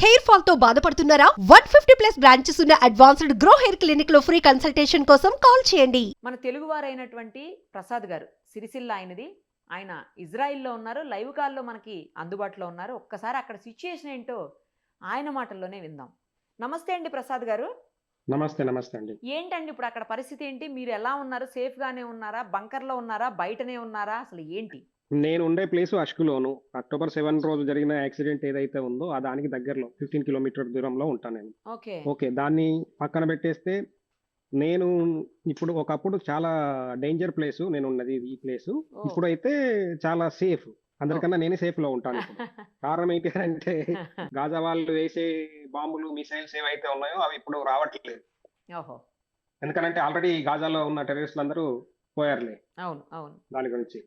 Hair fall తో బాధపడుతున్నారా? 150+ branches ఉన్న అడ్వాన్స్డ్ గ్రో హెయిర్ క్లినిక్ లో ఫ్రీ కన్సల్టేషన్ కోసం కాల్ చేయండి. మన తెలుగువారైనటువంటి ప్రసాద్ గారు సిరిసిల్ల ఆయనది. ఆయన ఇజ్రాయిల్లో ఉన్నారు. లైవ్ కాల్లో మనకి అందుబాటులో ఉన్నారు. ఒక్కసారి అక్కడ సిచ్యుయేషన్ ఏంటో ఆయన మాటల్లోనే విందాం. నమస్తే అండి ప్రసాద్ గారు. నమస్తే. నమస్తే అండి. ఏంటండి ఇప్పుడు అక్కడ పరిస్థితి ఏంటి? మీరు ఎలా ఉన్నారు? సేఫ్‌గానే ఉన్నారా? బంకర్‌లో ఉన్నారా? బయటనే ఉన్నారా? అసలు ఏంటి? నేను ఉండే ప్లేసు అష్కులోను. అక్టోబర్ 7 రోజు జరిగిన యాక్సిడెంట్ ఏదైతే ఉందో, ఆ దానికి దగ్గరలో 15 కిలోమీటర్ దూరంలో ఉంటాను నేను. ఓకే. ఓకే. దాన్ని పక్కన పెట్టేస్తే, నేను ఇప్పుడు ఒకప్పుడు చాలా డేంజర్ ప్లేసు నేనున్నది ఈ ప్లేసు. ఓహ్! ఇప్పుడైతే చాలా సేఫ్. ఓహ్! అందరికన్నా నేనే సేఫ్‌లో ఉంటాను ఇప్పుడు. కారణం ఏంటి అంటే, గాజా వాళ్ళు వేసే బాంబులు, మిసైల్స్ ఏవైతే ఉన్నాయో అవి ఇప్పుడు రావట్లేదు. ఓహో! ఎందుకనంటే ఆల్రెడీ గాజాలో ఉన్న టెర్రరిస్టులందరూ పోయారులే అవును. అవును. దాని గురించి.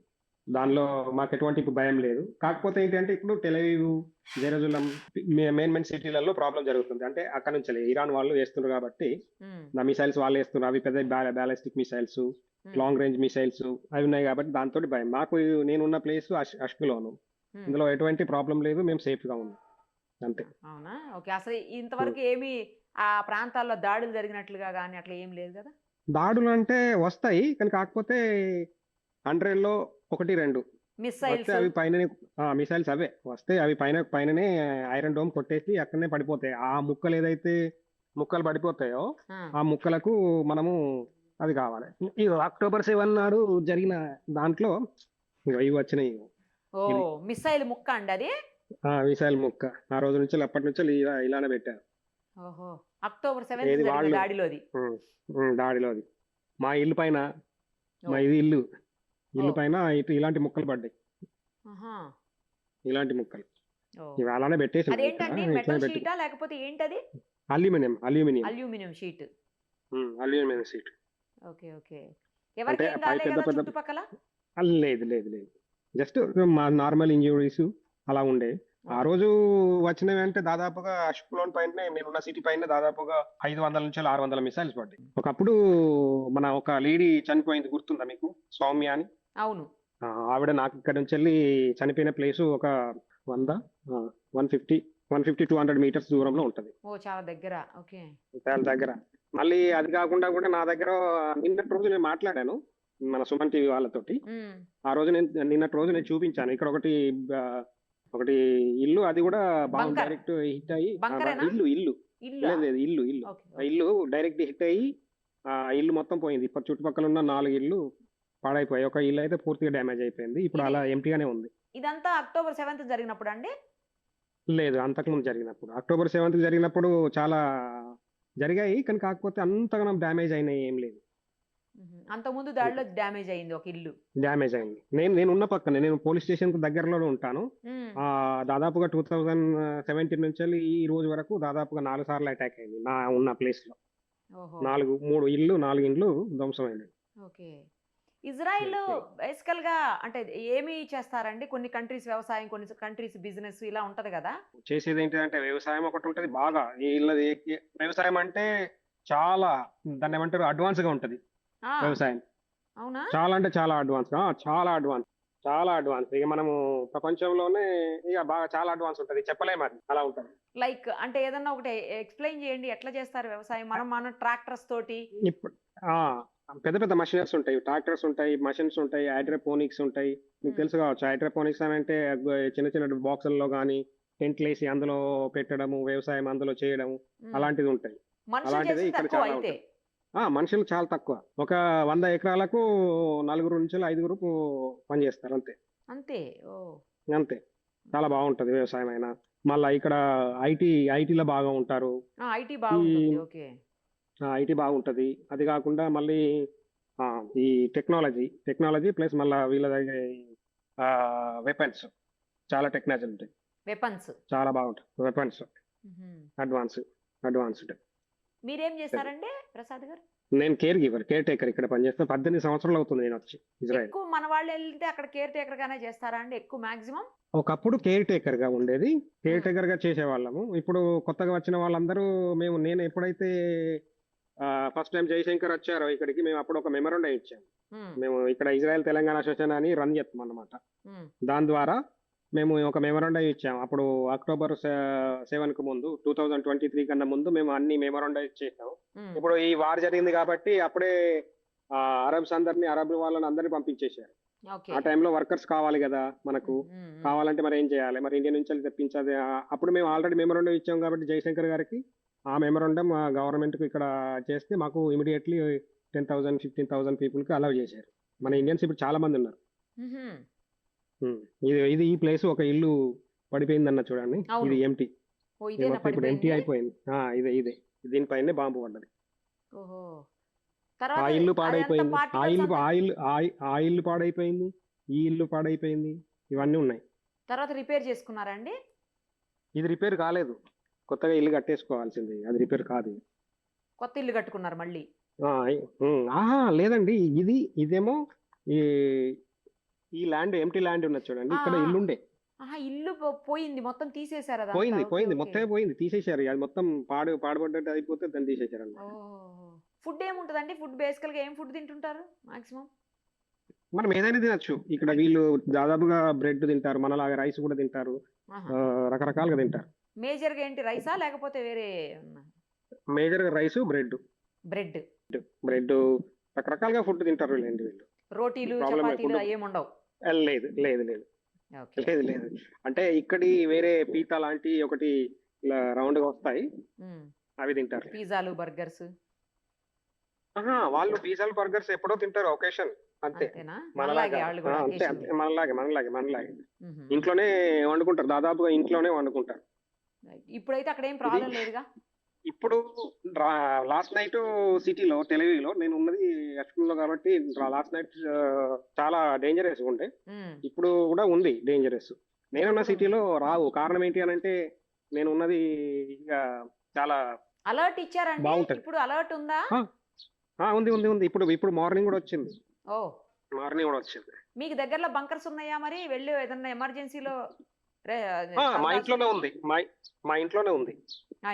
దానిలో మాకెటువంటి ఇప్పుడు భయం లేదు. కాకపోతే ఏంటంటే ఇప్పుడు టెల్-అవీవ్, జెరూసలం మెయిన్ సిటీలలో ప్రాబ్లమ్ జరుగుతుంది. అంటే అక్కడి నుంచెల్లి ఇరాన్ వాళ్ళు వేస్తున్నారు కాబట్టి, హ్మ్. మిసైల్స్ వాళ్ళు వేస్తున్నారు. అవి పెద్ద బాలిస్టిక్ మిసైల్స్, హ్మ్. లాంగ్ రేంజ్ మిసైల్స్ అవి ఉన్నాయి కాబట్టి దాంతోటి భయం. మాకు నేనున్న ప్లేస్ అష్కులోను. హ్మ్. ఇందులో ఎటువంటి ప్రాబ్లమ్ లేదు. మేము సేఫ్‌గా ఉన్నాం. అంతే. అవునా? ఓకే. అసలు హ్మ్. ఇంతవరకు ఏమి ఆ ప్రాంతాల్లో దాడులు జరిగినట్లుగా గాని అట్లా ఏం లేదు గదా? దాడులంటే వస్తాయి. కానీ కాకపోతే 100లో 1, 2 వస్తే మిస్సైల్స్. అవి పైననే. మిసైల్స్ అవే. వస్తే అవి పైననే ఐరన్ డోమ్ కొట్టేసి అక్కడనే పడిపోతాయి. ఆ ముక్కలేదైతే ముక్కలు పడిపోతాయో, ఆ! ఆ ముక్కలకు మనము అది కావాలి. ఈ అక్టోబర్ 7 నాడు జరిగిన దాంట్లో ఇగో ఇవి వచ్చినాయి. ఇది. ఓహ్! మిస్సైల్ ముక్క అండి అది? మిసైల్ ముక్క. ఆ రోజు నుంచి అప్పటినుంచెల్లి ఇలానే పెట్టారు. ఓహో! అక్టోబర్ 7థ్ ఏది జరిగిన వాళ్ళు. దాడిలోది. హ్మ్. దాడిలోది. మా ఇల్లు పైన, మా ఓహ్! ఇది ఇల్లు. ఇల్లు ఓహ్! పైన ఇలాంటి ముక్కలు పడ్డాయి. ఆహా! ఇలాంటి ముక్కలు. ఓహ్! ఇవి అలానే పెట్టేసినాం ఇక్కడ. అదేంటండి ఇట్లనే మెటల్ పెట్టినాం. షీటా? లేకపోతే ఏంటది? Aluminium. Aluminium. Aluminium sheet. Aluminium sheet. Okay. Okay. అంటే ఎవరికేం పై కాలే పెద్ద గదా పెద్ద చుట్టుపక్కల? లేదు, లేదు, లేదు. జస్ట్ మా నార్మల్ ఇంజ్యూరీస్ అలా ఉండే. ఆ ఓకే. రోజు వచ్చినవంటే దాదాపుగా అష్కులోన్ పైనే మేమున్న సిటీ పైన దాదాపుగా 500-600 మిసైల్స్ పడ్డాయి. ఒకప్పుడు మన ఒక లేడీ చనిపోయింది గుర్తుందా మీకు? సౌమ్య అని. అవును. ఆవిడ నాకు ఇక్కడి నుంచెల్లి చనిపోయిన ప్లేసు ఒక 100, 150, 200 మీటర్స్ దూరంలో ఉంటది. ఓహ్! చాలా దగ్గర. ఓకే. వాళ్ళ దగ్గర. మళ్ళీ అది కాకుండా కూడా నా దగ్గర నిన్నటి రోజు నేను మాట్లాడాను. మన సుమన్ టీవీ వాళ్ళతోటి. హ్మ్. ఆ రోజు నిన్నటి రోజు నేను చూపించాను. ఇక్కడ ఒకటి ఇల్లు అది కూడా బాగుంది. బంకర్. డైరెక్ట్ హిట్ అయ్యి బంకరేనా? ఇల్లు. ఇల్లా? లేదు, లేదు, ఇల్లు. ఓకే. ఆ ఓకే. ఇల్లు డైరెక్ట్ హిట్ అయ్యి ఇల్లు మొత్తం పోయింది. ఇప్పుడు చుట్టుపక్కల ఉన్న 4 ఇల్లు పాడైపోయాయి. ఒక ఇల్లు అయితే పూర్తిగా డ్యామేజ్ అయిపోయింది. ఇప్పుడు ఇది అలా ఎంప్టీగానే ఉంది. ఇదంతా అక్టోబర్ 7థ్ జరిగినప్పుడా అండి? లేదు, అంతకుముందు జరిగినప్పుడు. అక్టోబర్ 7 జరిగినప్పుడు చాలా జరిగాయి. కానీ కాకపోతే అంతగనం డ్యామేజ్ అయినయి ఏం లేదు. హుహు. అంతకుముందు అంతే. దాడిలో డ్యామేజ్ అయింది ఒక ఇల్లు. డ్యామేజ్ అయింది. నేనున్న పక్కనే. నేను పోలీస్ స్టేషన్‌కి దగ్గరలోనే ఉంటాను. హ్మ్. దాదాపుగా 2017 నుంచెల్లి ఈ రోజు వరకు దాదాపుగా 4 సార్లు అటాక్ అయింది. నా ఉన్న ప్లేస్‌లో. ఓహో! 4 ఇండ్లు ధ్వంసమైనయి. ఓకే. Israel okay. బేసికల్‌గా అంటే ఏమి చేస్తారండి? కొన్ని కంట్రీస్ వ్యవసాయం, కొన్ని కంట్రీస్ బిజినెస్ ఇలా ఉంటది గదా! చేసేదేంటిదంటే వ్యవసాయం ఒకటుంటది బాగా. ఈళ్ళది వ్యవసాయం అంటే చాలా దాన్నేమంటారు అడ్వాన్స్‌గా ఉంటది ఆ! వ్యవసాయం. అవునా? చాలా అంటే చాలా అడ్వాన్స్. చాలా అడ్వాన్స్. చాలా అడ్వాన్స్. ఇక మనము ప్రపంచంలోనే ఇక బాగా చాలా అడ్వాన్స్ ఉంటది. చెప్పలేమది. అలా ఉంటది. లైక్ అంటే ఏదన్నా ఒకటి ఎక్స్‌ప్లెయిన్ చేయండి. ఎట్లా చేస్తారు వ్యవసాయం? మన ట్రాక్టర్స్ తోటి. ఇప్పుడు ఆ! పెద్ద పెద్ద మషినరీస్ ఉంటాయి. ట్రాక్టర్స్ ఉంటాయి, మషిన్స్ ఉంటాయి, హైడ్రోపోనిక్స్ ఉంటాయి. మీకు హ్మ్. తెలుసు కావచ్చు. హైడ్రోపోనిక్స్ అనంటే చిన్న చిన్న బాక్సుల్లో గానీ, టెంట్‌లేసి అందులో పెట్టడము, వ్యవసాయం అందులో చేయడము హ్మ్. అలాంటిది ఉంటాయి. మనుషులు అలాంటిదే చేసింది ఇక్కడ తక్కువ చాలా అయితే. ఉంటది. మనుషులు చాలా తక్కువ. ఒక 100 ఎకరాలకు నలుగురు నుంచి ఐదుగురు పని చేస్తారు అంతే. అంతే. ఓహ్! అంతే. చాలా బావుంటది వ్యవసాయం అయినా. మళ్ళా ఇక్కడ ఐటీలో బాగా ఉంటారు. ఆ! ఐటీ ఈ బాగుంటుంది. ఓకే. ఐటీ బాగుంటది. అది గాకుండా మళ్ళీ ఈ టెక్నాలజీ ప్లస్ మళ్ళా వీళ్ళ దగ్గర వెపన్స్ చాలా టెక్నాలజీ ఉంటాయి. వెపన్స్. చాలా బాగుంటాయి. వెపన్స్ హుహు. Advance advanced. మీరేం అది. చేస్తారండి ప్రసాద్ గారు? నేను కేర్ టేకర్ ఇక్కడ పనిచేస్తున్నా. 18 సంవత్సరాలు అవుతుంది నేనొచ్చి ఇజ్రాయెల్. ఎక్కువ మన వాళ్ళెళ్తే అక్కడ కేర్ టేకర్‌గానే చేస్తారా అండి ఎక్కువ మాక్సిమం? ఒకప్పుడు కేర్ టేకర్‌గా ఉండేది. కేర్ హ్మ్. టేకర్‌గా చేసేవాళ్ళము. ఇప్పుడు కొత్తగా వచ్చిన వాళ్ళందరూ నేను ఎప్పుడైతే ఫస్ట్ టైమ్ జయశంకర్ వచ్చారో ఇక్కడికి మేము అప్పుడు ఒక మెమోరాండం ఇచ్చాము. హ్మ్. మేము ఇక్కడ ఇజ్రాయెల్ తెలంగాణ అసోసియేషన్ అని రన్ చేస్తామన్నమాట. హ్మ్. దాని ద్వారా మేము ఒక మెమోరాండా ఇచ్చాము అప్పుడు అక్టోబర్ 7కు ముందు 2023 కన్నా ముందు మేము అన్ని మెమోరాండా ఇచ్చేసాం. ఉమ్, ఇప్పుడు ఈ వార్ జరిగింది కాబట్టి అప్పుడే అరబ్ వాళ్ళని అందరినీ పంపించేశారు. ఓకే. ఆ టైంలో వర్కర్స్ కావాలి కదా మనకు. ఉమ్, ఉమ్, కావాలంటే మరి ఏం చేయాలి, మరి ఇండియా నుంచి తెప్పించాలి. అప్పుడు మేము ఆల్రెడీ మెమోరాండం ఇచ్చాం కాబట్టి జయశంకర్ గారికి ఆ మెమోరాండం గవర్నమెంట్ కు ఇక్కడ చేస్తే మాకు ఇమీడియట్లీ 10,000 15,000 పీపుల్ కి అలౌ చేశారు. మన ఇండియన్స్ ఇప్పుడు చాలా మంది ఉన్నారు. ఉహుం. ఉమ్. ఇది ఈ ప్లేస్ ఒక ఇల్లు పడిపోయిందన్న చూడండి. అవును. ఇది ఎంటీ. ఓ ఇది ఇదేనా మొత్తం ఇప్పుడు ఎంటీ పడిపోయింది? అయిపోయింది. ఇదే దీనిపైనే బాంబు పడ్డది. ఓహో. ఆ తర్వాత ఇల్లు అదంతా పాడైపోయింది. ఆ పార్టికల్స్ ఇల్లు అంతా ఆ ఇల్లు పాడైపోయింది. ఈ ఇల్లు పాడైపోయింది. ఇవన్నీ ఉన్నాయి. తర్వాత రిపేర్ చేసుకున్నారా అండి? ఇది రిపేర్ కాలేదు. కొత్తగా ఇల్లు కట్టేసుకోవాల్సింది. అది రిపేర్ కాదు. కొత్త ఇల్లు కట్టుకున్నారు మళ్ళీ? లేదండి. ఇదేమో ఈ ఈ ల్యాండ్ ఎంటీ ల్యాండ్ ఉన్నది చూడండి. ఆ, ఇక్కడ ఆ. ఇల్లుండే ఆహా, ఇల్లు పోయింది, మొత్తం తీసేశారు అదంతా. పోయింది. ఓకే, పోయింది. ఓకే. మొత్తమే పోయింది. తీసేశారు. అది మొత్తం పాడుపడ్డట్టు అయిపోతే దాన్ని తీసేశారు అన్నమాట. ఓహో. ఫుడ్ ఏముంటుందండి? ఫుడ్ బేసికల్ గా ఏం ఫుడ్ తింటుంటారు మాక్సిమం? మనం ఏదైనా తినచ్చు. ఇక్కడ వీళ్ళు దాదాపుగా బ్రెడ్ తింటారు. మనలాగా రైస్ కూడా తింటారు. ఆహా. రకరకాలుగా తింటారు. మేజర్ గా ఏంటి, రైసా లేకపోతే వేరే? మేజర్ గా రైస్, బ్రెడ్ బ్రెడ్, రకరకాలుగా ఫుడ్ తింటారు వీళ్ళు. రోటీలు, ప్రాబ్లం చపాతీలు లేకుండా. ఏముండవు? లేదు లేదు లేదు ఓకే. లేదు లేదు. అంటే ఇక్కడి వేరే పీతా లాంటి ఒకటి ఇలా రౌండ్ గా వస్తాయి. ఉమ్. అవి తింటారు. పిజ్జాలు, బర్గర్స్ వాళ్ళు పిజ్జాలు బర్గర్స్ ఎప్పుడో తింటారు ఒకేషన్. అంతే. అంతేనా? మనలాగా మనలాగే వాళ్ళు కూడా అంతే occasionally. అంతే మనలాగే ఉహుం. ఇంట్లోనే వండుకుంటారు. దాదాపుగా ఇంట్లోనే వండుకుంటారు. Right. ఇప్పుడైతే అక్కడ ఏం ప్రాబ్లం లేదుగా? ఇప్పుడు లాస్ట్ నైట్ సిటీలో టెలివిలో నేను ఉన్నది లో కాబట్టి లాస్ట్ నైట్ చాలా డేంజరస్ ఉండే. ఉమ్. ఇప్పుడు కూడా ఉంది డేంజరస్. నేనున్న ఇప్పుడు సిటీలో రావు. కారణం ఏంటి అని అంటే నేను ఉన్నది ఇక చాలా అలర్ట్ ఇచ్చారండి? బాగుంటది. ఇప్పుడు అలర్ట్ ఉందా? ఉంది ఉంది ఉంది. ఇప్పుడు మార్నింగ్ కూడా వచ్చింది. ఓ, మీకు దగ్గరలో బంకర్స్ ఉన్నాయా మరి? వెళ్ళి ఏదన్నా ఎమర్జెన్సీలో మా ఇంట్లోనే ఉంది. మా ఇంట్లోనే ఉంది.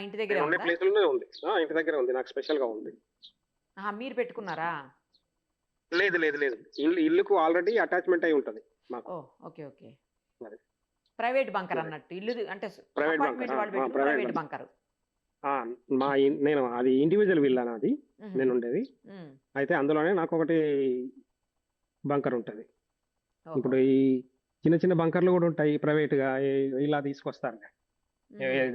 ఇంటి దగ్గర నేను ఉండే ప్లేస్ లోనే ఉంది. ఇంటి దగ్గర ఉంది. నాకు స్పెషల్ గా ఉంది. మీరు పెట్టుకున్నారా? లేదు లేదు లేదు. ఇల్లుకు ఆల్రెడీ అటాచ్మెంట్ అయి ఉంటది మాకు. ఓ, ఓకే ఓకే. అది. ప్రైవేట్ బంకర్ అన్నట్టు ఇల్లు అంటే ప్రైవేట్ అపార్ట్మెంట్ బంకర్. వాళ్ళు పెట్టుకున్న ప్రైవేట్ ప్రైవేట్ బంకర్. బంకర్. నేను అది ఇండివిజువల్ విల్లా నాది. నేను ఉండేది అయితే అందులోనే నాకు ఒకటి బంకర్ ఉంటది. ఇప్పుడు ఈ చిన్న చిన్న బంకర్లు కూడా ఉంటాయి ప్రైవేట్ గా. ఇలా తీసుకొస్తారు.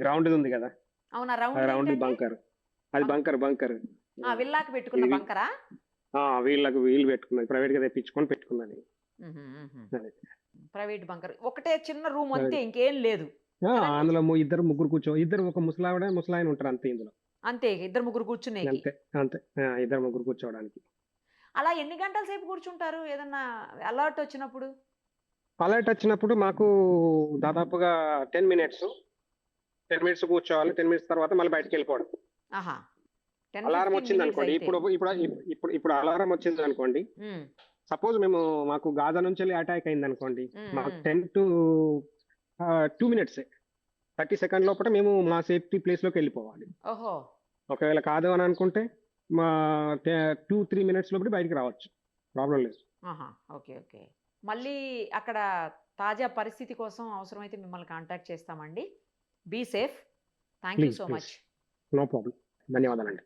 గ్రౌండ్ ఉంది కదా, అవునా? Round bunker. అది బంకర్ విల్లాకి పెట్టుకున్న ఇది- బంకరా? వీళ్ళు పెట్టుకున్నది. ప్రైవేట్ గా తెప్పించుకొని పెట్టుకున్నది. అది. Private bunker. ఒకటే చిన్న రూమ్ అంతే, ఇంకేం లేదు. అందులో ఇద్దరు ఒక ముసలాయన ఉంటారు అంతే. ఇందులో అంతే, ఇద్దరు ముగ్గురు కూర్చునే. అంతే అంతే. ఇద్దరు ముగ్గురు కూర్చోవడానికి. అలా ఎన్ని గంటల సేపు కూర్చుంటారు ఏదన్నా అలర్ట్ వచ్చినప్పుడు? అలర్ట్ వచ్చినప్పుడు మాకు దాదాపుగా 10 మినిట్స్ కూర్చోవాలి. 10 మినిట్స్ తర్వాత మళ్ళీ బయటకు వెళ్ళిపోవడం. ఆహా, 10, అలారం 15 వచ్చింది minutes అనుకోండి. అయితే. ఇప్పుడు అలారం వచ్చింది అనుకోండి. ఉమ్, సపోజ్ మాకు గాజా నుంచి వెళ్ళి అటాక్ అయింది అనుకోండి. ఉమ్, మాకు ఉమ్. 10 to 2 minutes 30 సెకండ్ లోపల మేము మా సేఫ్టీ ప్లేస్ లోకి వెళ్ళిపోవాలి. ఓహో. ఒకవేళ కాదు అని అనుకుంటే మా 2-3 మినిట్స్ లోపల బయటికి రావచ్చు. ప్రాబ్లం లేదు. ఆహా, ఓకే ఓకే. మళ్ళీ అక్కడ తాజా పరిస్థితి కోసం అవసరమైతే మిమ్మల్ని కాంటాక్ట్ చేస్తామండి. Be safe. Thank you please so please. Much. No problem. ధన్యవాదాలండి.